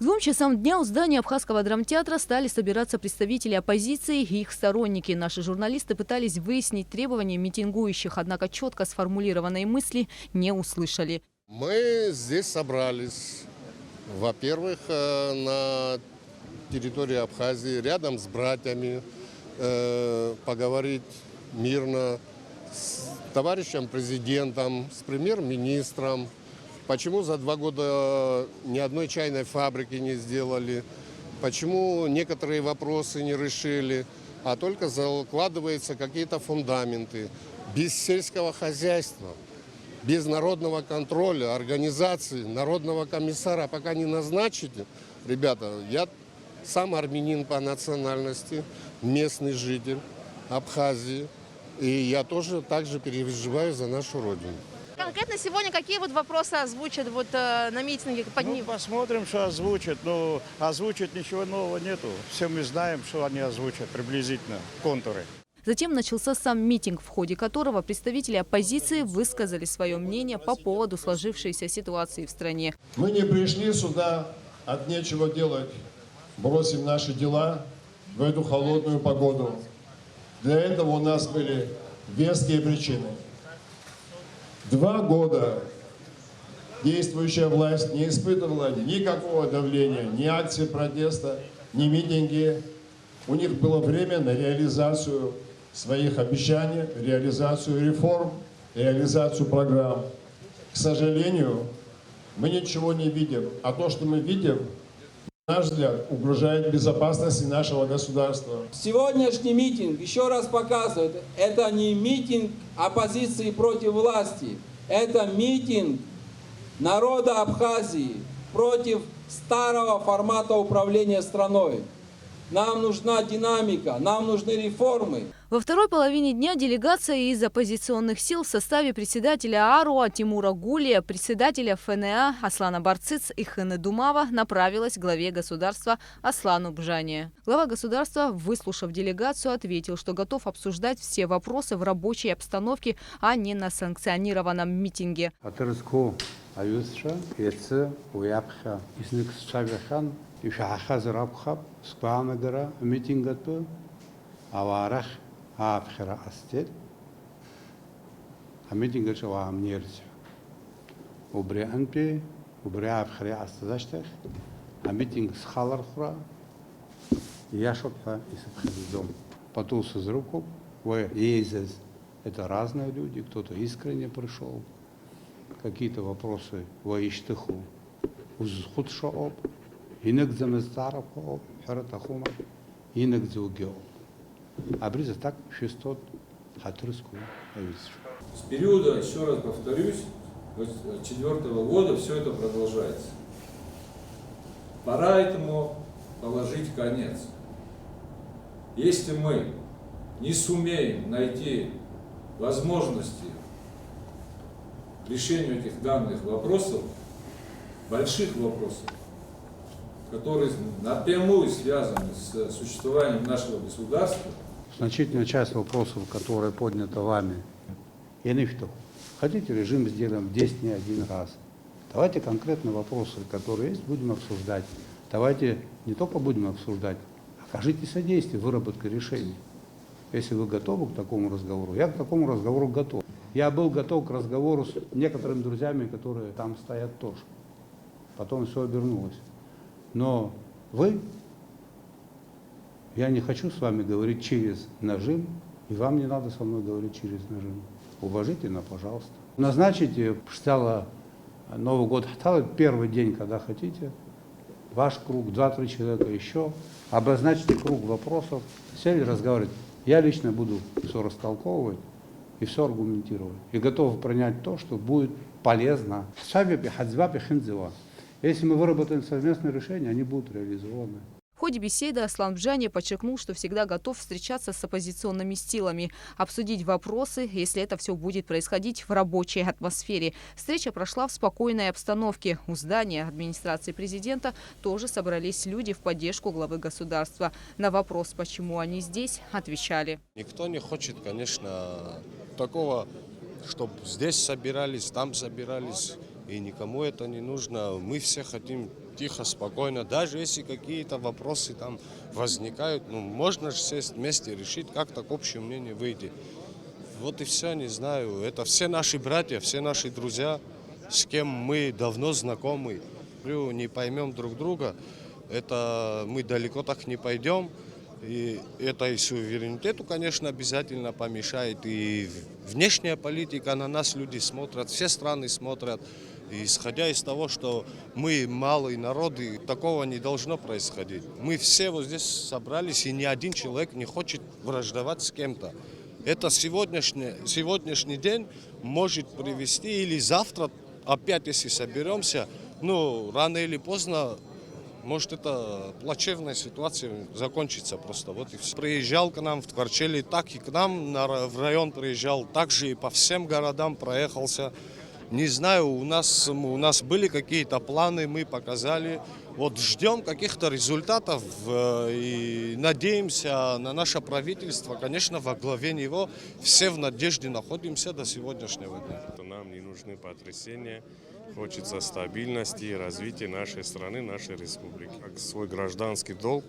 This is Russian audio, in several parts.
2 часам дня у здания Абхазского драмтеатра стали собираться представители оппозиции и их сторонники. Наши журналисты пытались выяснить требования митингующих, однако четко сформулированные мысли не услышали. Мы здесь собрались, во-первых, на территории Абхазии, рядом с братьями, поговорить мирно с товарищем президентом, с премьер-министром. Почему за 2 года ни одной чайной фабрики не сделали? Почему некоторые вопросы не решили, а только закладываются какие-то фундаменты? Без сельского хозяйства, без народного контроля, организации, народного комиссара пока не назначите. Ребята, я сам армянин по национальности, местный житель Абхазии, и я тоже также переживаю за нашу родину. Конкретно сегодня какие вопросы озвучат на митинге? Посмотрим, что озвучат. Но озвучить ничего нового нету. Все мы знаем, что они озвучат приблизительно, контуры. Затем начался сам митинг, в ходе которого представители оппозиции высказали свое мнение по поводу сложившейся ситуации в стране. Мы не пришли сюда от нечего делать. Бросим наши дела в эту холодную погоду. Для этого у нас были веские причины. 2 года действующая власть не испытывала никакого давления, ни акций протеста, ни митинги. У них было время на реализацию своих обещаний, реализацию реформ, реализацию программ. К сожалению, мы ничего не видим. А то, что мы видим, на наш взгляд, угрожает безопасности нашего государства. Сегодняшний митинг еще раз показывает, это не митинг оппозиции против власти, это митинг народа Абхазии против старого формата управления страной. Нам нужна динамика, нам нужны реформы. Во второй половине дня делегация из оппозиционных сил в составе председателя АРУА Тимура Гулия, председателя ФНА Аслана Барцыц и Хыны Думава направилась к главе государства Аслану Бжане. Глава государства, выслушав делегацию, ответил, что готов обсуждать все вопросы в рабочей обстановке, а не на санкционированном митинге. Абхера астер, а митинг что вам нервничает. Убри анпи, убри абхера астазаштах, а митинг с халархура, я шопа из абхазидом. Потом с руку, ездят. Это разные люди, кто-то искренне пришел, какие-то вопросы воиштыху, узхуд шооб, инек заместаров об, харатахума, инек зугеоб. А бриза так 600 хатрыскую авицу. С периода, еще раз повторюсь, 2004 года все это продолжается. Пора этому положить конец. Если мы не сумеем найти возможности к решению этих данных вопросов, больших вопросов, которые напрямую связаны с существованием нашего государства. Значительная часть вопросов, которые подняты вами, я не вижу. Хотите, режим сделаем в 10 дней 1 раз. Давайте конкретные вопросы, которые есть, будем обсуждать. Давайте не только будем обсуждать, окажите содействие в выработке решений. Если вы готовы к такому разговору, я к такому разговору готов. Я был готов к разговору с некоторыми друзьями, которые там стоят тоже. Потом все обернулось. Но вы, я не хочу с вами говорить через нажим, и вам не надо со мной говорить через нажим. Уважительно, пожалуйста. Назначите, стало Новый год, первый день, когда хотите, ваш круг, 2-3 человека еще, обозначьте круг вопросов, сели разговаривать. Я лично буду все растолковывать и все аргументировать. И готов принять то, что будет полезно. Если мы выработаем совместные решения, они будут реализованы. В ходе беседы Аслан Бжане подчеркнул, что всегда готов встречаться с оппозиционными силами, обсудить вопросы, если это все будет происходить в рабочей атмосфере. Встреча прошла в спокойной обстановке. У здания администрации президента тоже собрались люди в поддержку главы государства. На вопрос, почему они здесь, отвечали. Никто не хочет, конечно, такого, чтобы здесь собирались, там собирались. И никому это не нужно. Мы все хотим тихо, спокойно. Даже если какие-то вопросы там возникают, ну, можно же сесть вместе, решить, как-то к общему мнению выйти. Вот и все, не знаю. Это все наши братья, все наши друзья, с кем мы давно знакомы. Не поймем друг друга, это мы далеко так не пойдем. И это и суверенитету, конечно, обязательно помешает. И внешняя политика, на нас люди смотрят, все страны смотрят. И исходя из того, что мы малый народ, и такого не должно происходить. Мы все вот здесь собрались, и ни один человек не хочет враждовать с кем-то. Это сегодняшний день может привести, или завтра, опять если соберемся, ну, рано или поздно, может, это плачевная ситуация закончится просто. Вот и все. Приезжал к нам в Творчели, так и к нам в район приезжал, также и по всем городам проехался. Не знаю, у нас были какие-то планы, мы показали. Вот ждем каких-то результатов и надеемся на наше правительство. Конечно, во главе него все в надежде находимся до сегодняшнего дня. Нам не нужны потрясения. Хочется стабильности и развития нашей страны, нашей республики. Как свой гражданский долг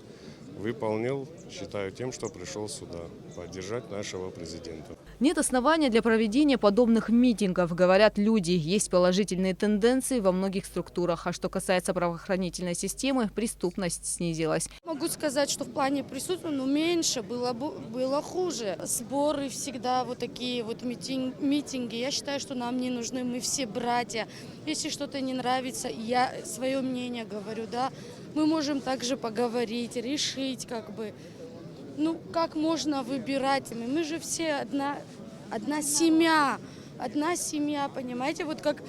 выполнил, считаю, тем, что пришел сюда, поддержать нашего президента. Нет основания для проведения подобных митингов, говорят люди. Есть положительные тенденции во многих структурах. А что касается правоохранительной системы, преступность снизилась. Могу сказать, что в плане присутствия, меньше, было хуже. Сборы всегда вот такие вот митинги. Я считаю, что нам не нужны, мы все братья. Если что-то не нравится, я свое мнение говорю, да. Мы можем также поговорить, решить, как бы, как можно выбирать. Мы же все одна семья, понимаете, вот как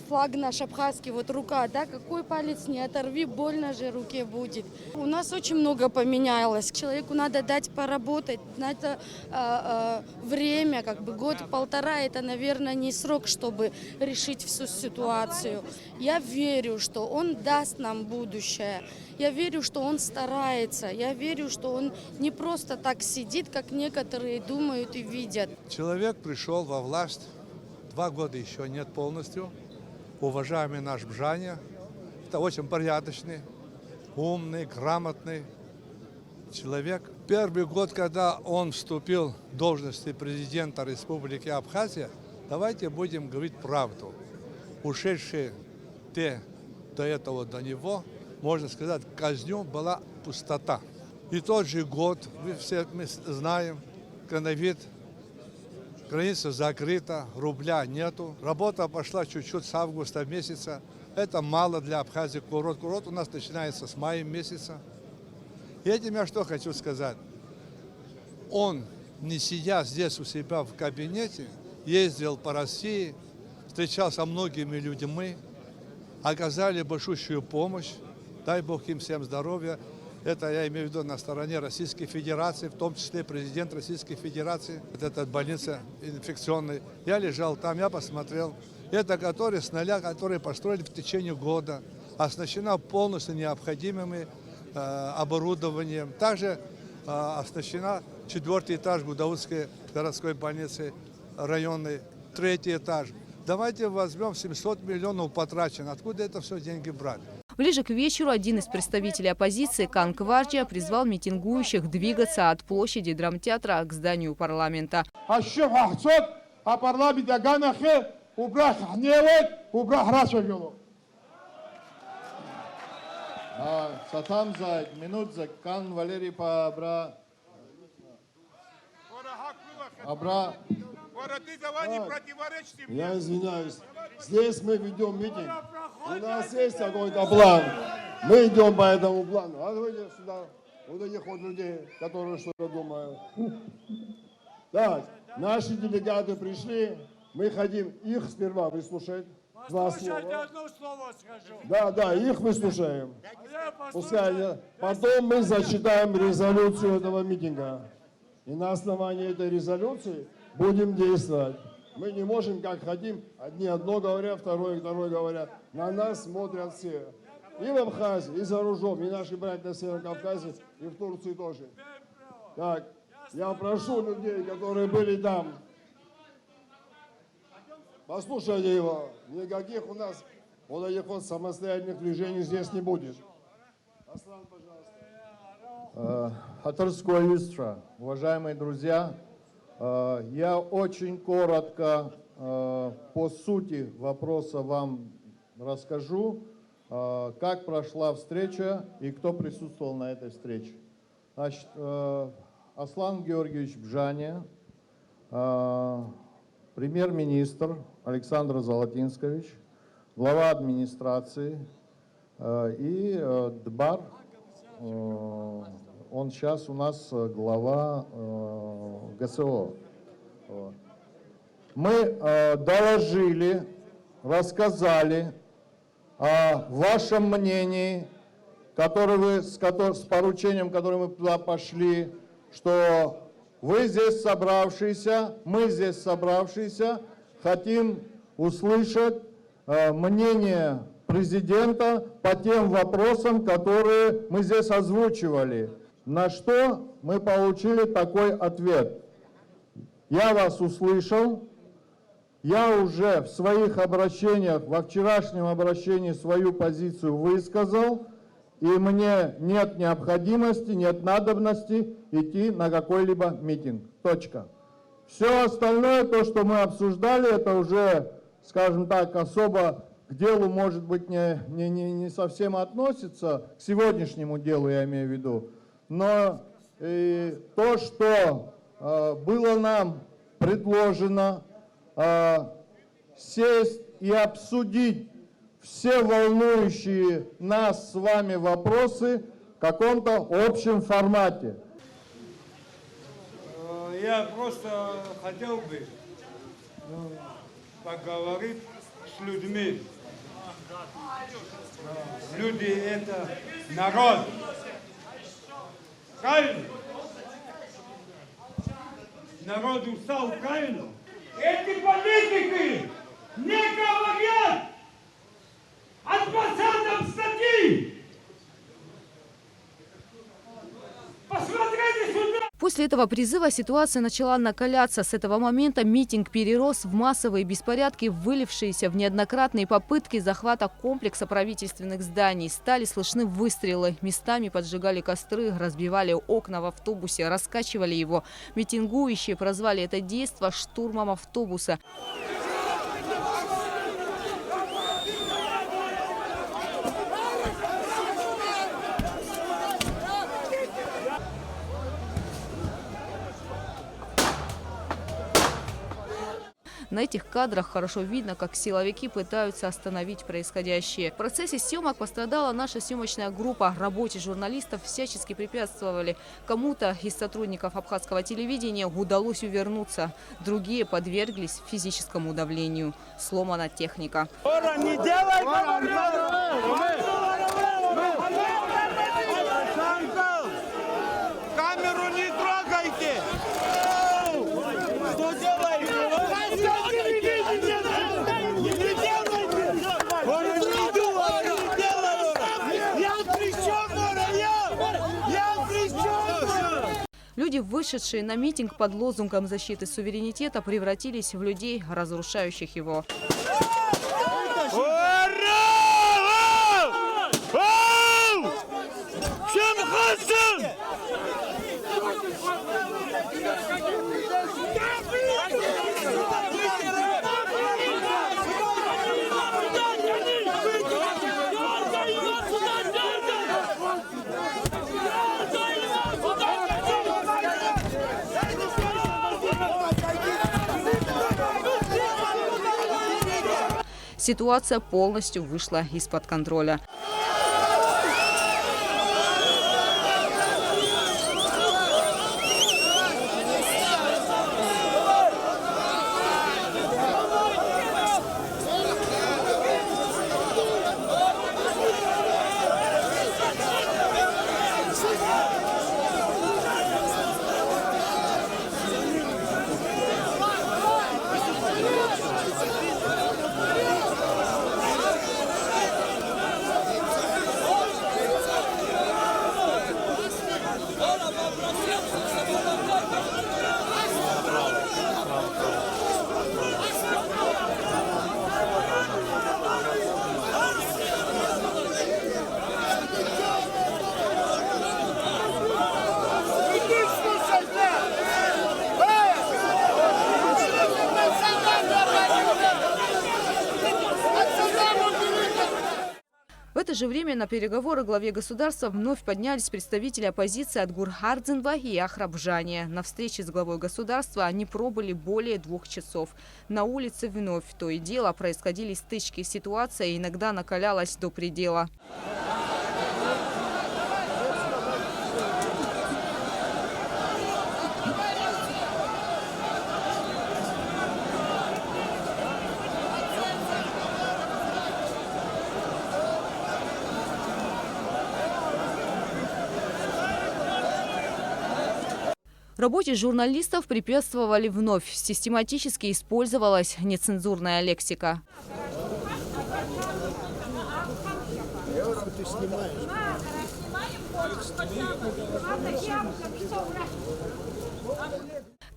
флаг наш абхазский, вот рука, да, какой палец не оторви, больно же руке будет. У нас очень много поменялось. Человеку надо дать поработать, надо время, как бы год-полтора, это, наверное, не срок, чтобы решить всю ситуацию. Я верю, что он даст нам будущее. Я верю, что он старается. Я верю, что он не просто так сидит, как некоторые думают и видят. Человек пришел во власть, 2 года еще нет полностью. Уважаемый наш Бжаня, это очень порядочный, умный, грамотный человек. Первый год, когда он вступил в должность президента Республики Абхазия, давайте будем говорить правду. Ушедшие до этого до него, можно сказать, казнью была пустота. И тот же год, мы знаем, коронавирус, граница закрыта, рубля нету. Работа пошла чуть-чуть с августа месяца. Это мало для Абхазии курорт. Курорт у нас начинается с мая месяца. И этим я что хочу сказать. Он, не сидя здесь у себя в кабинете, ездил по России, встречался с многими людьми, оказали большущую помощь. Дай Бог им всем здоровья. Это я имею в виду на стороне Российской Федерации, в том числе президент Российской Федерации. Вот эта больница инфекционная. Я лежал там, я посмотрел. Это которые с нуля, которые построили в течение года, оснащена полностью необходимыми оборудованием. Также оснащена 4-й этаж Гудаутской городской больницы районной, 3-й этаж. Давайте возьмем 700 миллионов потрачено. Откуда это все деньги брать? Ближе к вечеру один из представителей оппозиции, Кан Кварджия, призвал митингующих двигаться от площади драмтеатра к зданию парламента. Я извиняюсь. Здесь мы ведем митинг. У нас есть какой-то план. Мы идем по этому плану. А давайте сюда, вот этих вот людей, которые что-то думают. Так, наши делегаты пришли. Мы хотим их сперва выслушать. 2 слова. Да, их выслушаем. Пускай. Потом мы зачитаем резолюцию этого митинга. И на основании этой резолюции будем действовать. Мы не можем, как хотим, одни одно говорят, второе говорят. На нас смотрят все. И в Абхазии, и за рубежом, и наши братья на Северном Кавказе, и в Турции тоже. Так, я прошу людей, которые были там, послушайте его. Никаких у нас Вот этих вот самостоятельных движений здесь не будет. Аслан, пожалуйста. Хатырское Юстра, уважаемые друзья, я очень коротко по сути вопроса вам расскажу, как прошла встреча и кто присутствовал на этой встрече. Значит, Аслан Георгиевич Бжаня, премьер-министр Александр Золотинскович, глава администрации и Дбар, он сейчас у нас глава ГСО. Мы доложили, рассказали о вашем мнении, с поручением, которое мы туда пошли, что вы здесь собравшиеся, мы здесь собравшиеся, хотим услышать мнение президента по тем вопросам, которые мы здесь озвучивали. На что мы получили такой ответ. Я вас услышал, я уже в своих обращениях, во вчерашнем обращении свою позицию высказал, и мне нет необходимости, нет надобности идти на какой-либо митинг. Точка. Все остальное, то, что мы обсуждали, это уже, скажем так, особо к делу, может быть, не совсем относится, к сегодняшнему делу я имею в виду. Но то, что было нам предложено, сесть и обсудить все волнующие нас с вами вопросы в каком-то общем формате. Я просто хотел бы поговорить с людьми. Люди — это народ. Правильно? Народ устал, правильно? Эти политики не говорят от 20 статьи. Посмотрите сюда. После этого призыва ситуация начала накаляться. С этого момента митинг перерос в массовые беспорядки, вылившиеся в неоднократные попытки захвата комплекса правительственных зданий. Стали слышны выстрелы. Местами поджигали костры, разбивали окна в автобусе, раскачивали его. Митингующие прозвали это действо штурмом автобуса. На этих кадрах хорошо видно, как силовики пытаются остановить происходящее. В процессе съемок пострадала наша съемочная группа. Работе журналистов всячески препятствовали. Кому-то из сотрудников абхазского телевидения удалось увернуться. Другие подверглись физическому давлению. Сломана техника. Не делай! Камеру не трогайте! Что делаете? Люди, вышедшие на митинг под лозунгом защиты суверенитета, превратились в людей, разрушающих его. Ситуация полностью вышла из-под контроля. же время на переговоры главе государства вновь поднялись представители оппозиции Адгур Ардзинба и Ахрабжания. На встрече с главой государства они пробыли более 2 часов. На улице вновь то и дело происходили стычки. Ситуация иногда накалялась до предела. Работе журналистов препятствовали вновь. Систематически использовалась нецензурная лексика.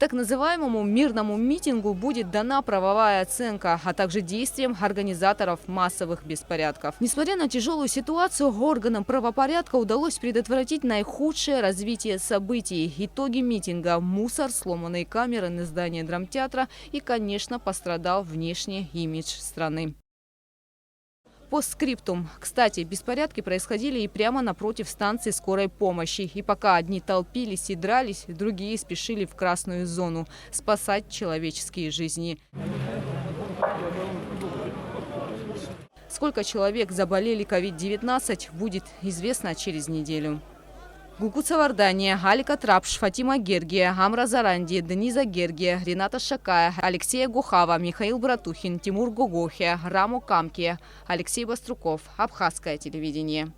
Так называемому мирному митингу будет дана правовая оценка, а также действиям организаторов массовых беспорядков. Несмотря на тяжелую ситуацию, органам правопорядка удалось предотвратить наихудшее развитие событий. Итоги митинга – мусор, сломанные камеры на здании драмтеатра и, конечно, пострадал внешний имидж страны. Постскриптум. Кстати, беспорядки происходили и прямо напротив станции скорой помощи. И пока одни толпились и дрались, другие спешили в красную зону спасать человеческие жизни. Сколько человек заболели COVID-19, будет известно через неделю. Гукут Савардания, Алика Трапш, Фатима Гергия, Амра Заранди, Дениза Гергия, Рената Шакая, Алексей Гухава, Михаил Братухин, Тимур Гогохия, Рамо Камкия, Алексей Баструков. Абхазское телевидение.